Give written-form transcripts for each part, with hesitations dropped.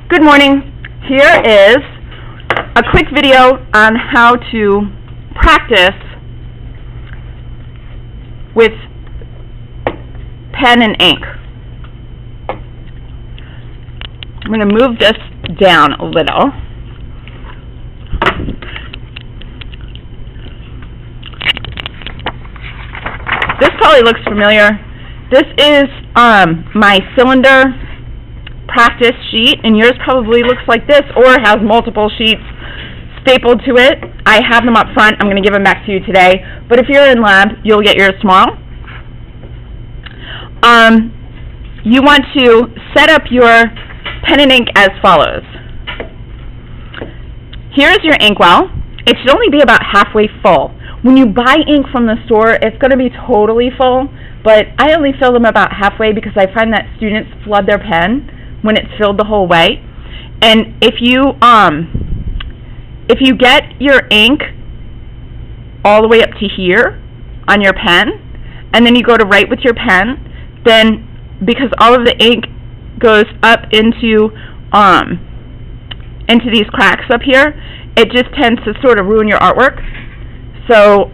Good morning. Here is a quick video on how to practice with pen and ink. I'm going to move this down a little. This probably looks familiar. This is my cylinder practice sheet, and yours probably looks like this or has multiple sheets stapled to it. I have them up front. I'm going to give them back to you today, but if you're in lab, you'll get yours tomorrow. You want to set up your pen and ink as follows. Here's your inkwell. It should only be about halfway full. When you buy ink from the store, it's going to be totally full, but I only fill them about halfway because I find that students flood their pen when it's filled the whole way. And if you get your ink all the way up to here on your pen, and then you go to write with your pen, then because all of the ink goes up into these cracks up here, it just tends to sort of ruin your artwork. So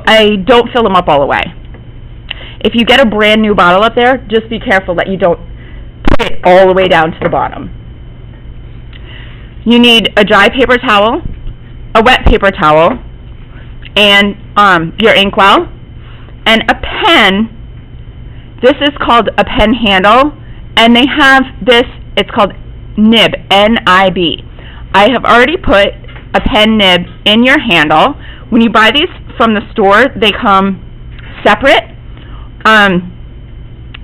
I don't fill them up all the way. If you get a brand new bottle up there, just be careful that you don't put it all the way down to the bottom. You need a dry paper towel, a wet paper towel, and your inkwell, and a pen. This is called a pen handle, and they have this, it's called nib, N-I-B. I have already put a pen nib in your handle. When you buy these from the store, they come separate.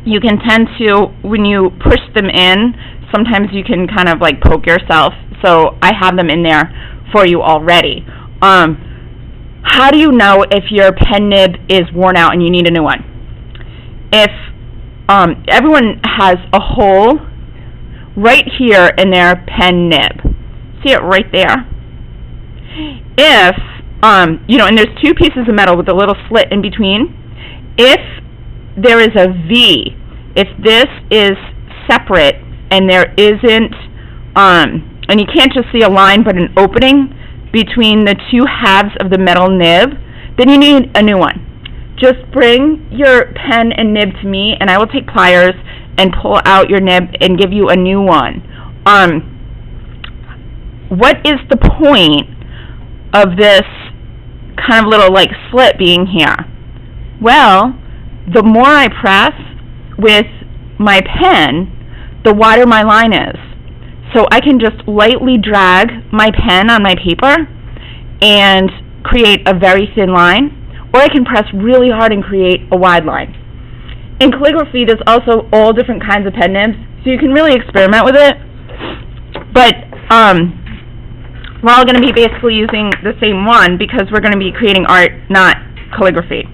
You can tend to, when you push them in, sometimes you can kind of like poke yourself, so I have them in there for you already. How do you know if your pen nib is worn out and you need a new one? If everyone has a hole right here in their pen nib. See it right there? If, and there's two pieces of metal with a little slit in between. If there is a V, if this is separate and there isn't, and you can't just see a line but an opening between the two halves of the metal nib, then you need a new one. Just bring your pen and nib to me, and I will take pliers and pull out your nib and give you a new one. What is the point of this kind of little like slit being here? Well, the more I press with my pen, the wider my line is. So I can just lightly drag my pen on my paper and create a very thin line, or I can press really hard and create a wide line. In calligraphy, there's also all different kinds of pen nibs, so you can really experiment with it. But we're all going to be basically using the same one because we're going to be creating art, not calligraphy.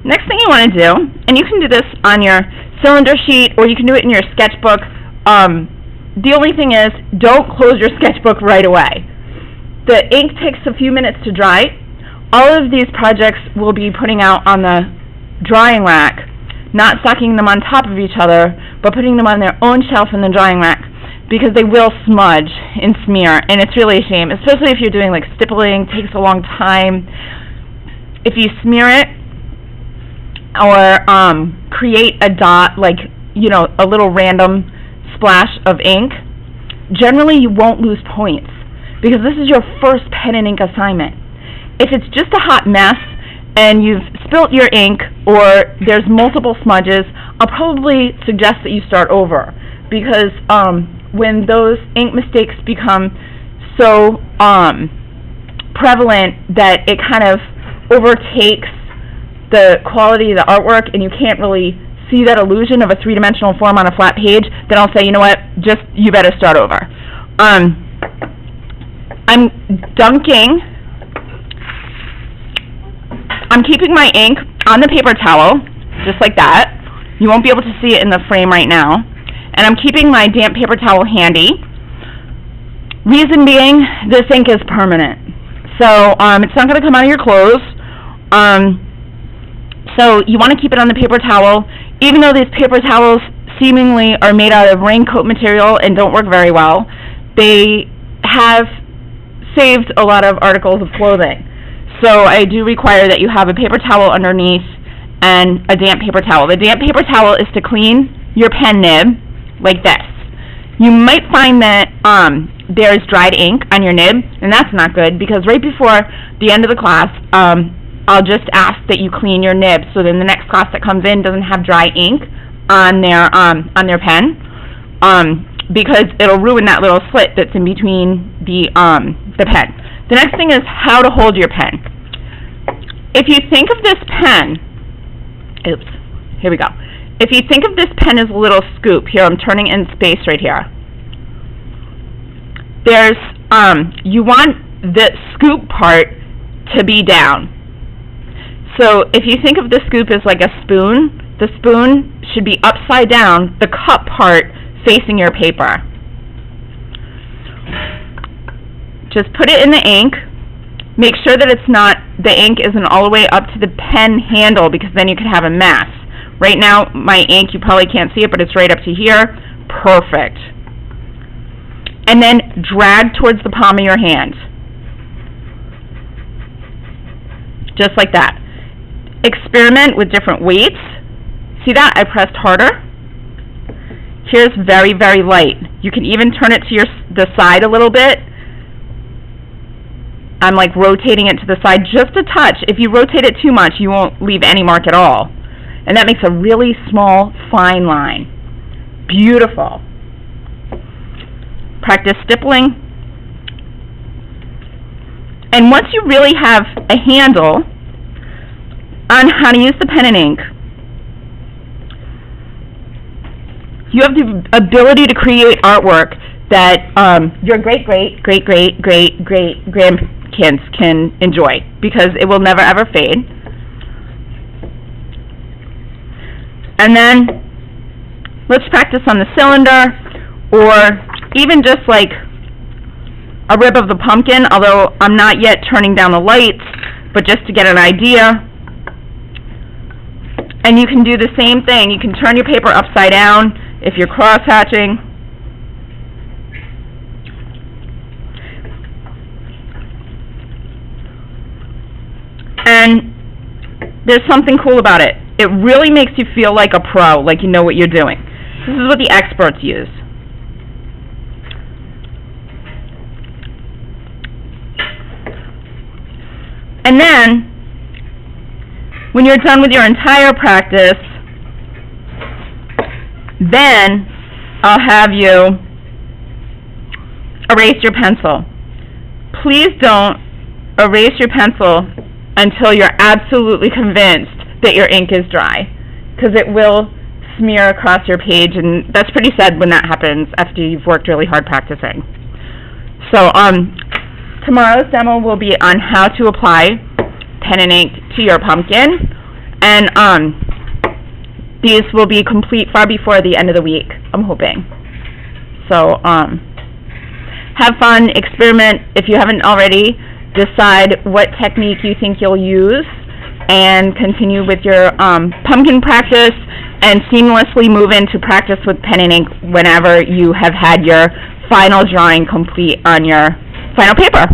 Next thing you want to do, and you can do this on your cylinder sheet or you can do it in your sketchbook. The only thing is, don't close your sketchbook right away. The ink takes a few minutes to dry. All of these projects will be putting out on the drying rack, not stacking them on top of each other, but putting them on their own shelf in the drying rack, because they will smudge and smear, and it's really a shame, especially if you're doing like stippling. It takes a long time. If you smear it or create a dot, like, a little random splash of ink, generally you won't lose points because this is your first pen and ink assignment. If it's just a hot mess and you've spilt your ink or there's multiple smudges, I'll probably suggest that you start over, because when those ink mistakes become so prevalent that it kind of overtakes the quality of the artwork and you can't really see that illusion of a three-dimensional form on a flat page, then I'll say, you know what, you better start over. I'm keeping my ink on the paper towel, just like that. You won't be able to see it in the frame right now. And I'm keeping my damp paper towel handy. Reason being, this ink is permanent. So it's not going to come out of your clothes. So you want to keep it on the paper towel. Even though these paper towels seemingly are made out of raincoat material and don't work very well, they have saved a lot of articles of clothing. So I do require that you have a paper towel underneath and a damp paper towel. The damp paper towel is to clean your pen nib like this. You might find that there's dried ink on your nib, and that's not good, because right before the end of the class, I'll just ask that you clean your nib so then the next class that comes in doesn't have dry ink on their pen, because it'll ruin that little slit that's in between the pen. The next thing is how to hold your pen. If you think of this pen, oops, here we go. If you think of this pen as a little scoop, here I'm turning in space right here. There's, you want the scoop part to be down. So if you think of the scoop as like a spoon, the spoon should be upside down, the cup part facing your paper. Just put it in the ink. Make sure that it's not, the ink isn't all the way up to the pen handle, because then you could have a mess. Right now, my ink, you probably can't see it, but it's right up to here. Perfect. And then drag towards the palm of your hand. Just like that. Experiment with different weights. See that? I pressed harder. Here's very, very light. You can even turn it to the side a little bit. I'm like rotating it to the side just a touch. If you rotate it too much, you won't leave any mark at all. And that makes a really small, fine line. Beautiful. Practice stippling. And once you really have a handle on how to use the pen and ink, you have the ability to create artwork that your great-great-great-great-great-grandkids can enjoy, because it will never ever fade. And then let's practice on the cylinder, or even just like a rib of the pumpkin, although I'm not yet turning down the lights, but just to get an idea. And you can do the same thing. You can turn your paper upside down if you're cross-hatching. And there's something cool about it. It really makes you feel like a pro, like you know what you're doing. This is what the experts use. And then, when you're done with your entire practice, then I'll have you erase your pencil. Please don't erase your pencil until you're absolutely convinced that your ink is dry, because it will smear across your page, and that's pretty sad when that happens after you've worked really hard practicing. So tomorrow's demo will be on how to apply pen and ink to your pumpkin, and these will be complete far before the end of the week, I'm hoping. So have fun, experiment. If you haven't already, decide what technique you think you'll use, and continue with your pumpkin practice, and seamlessly move into practice with pen and ink whenever you have had your final drawing complete on your final paper.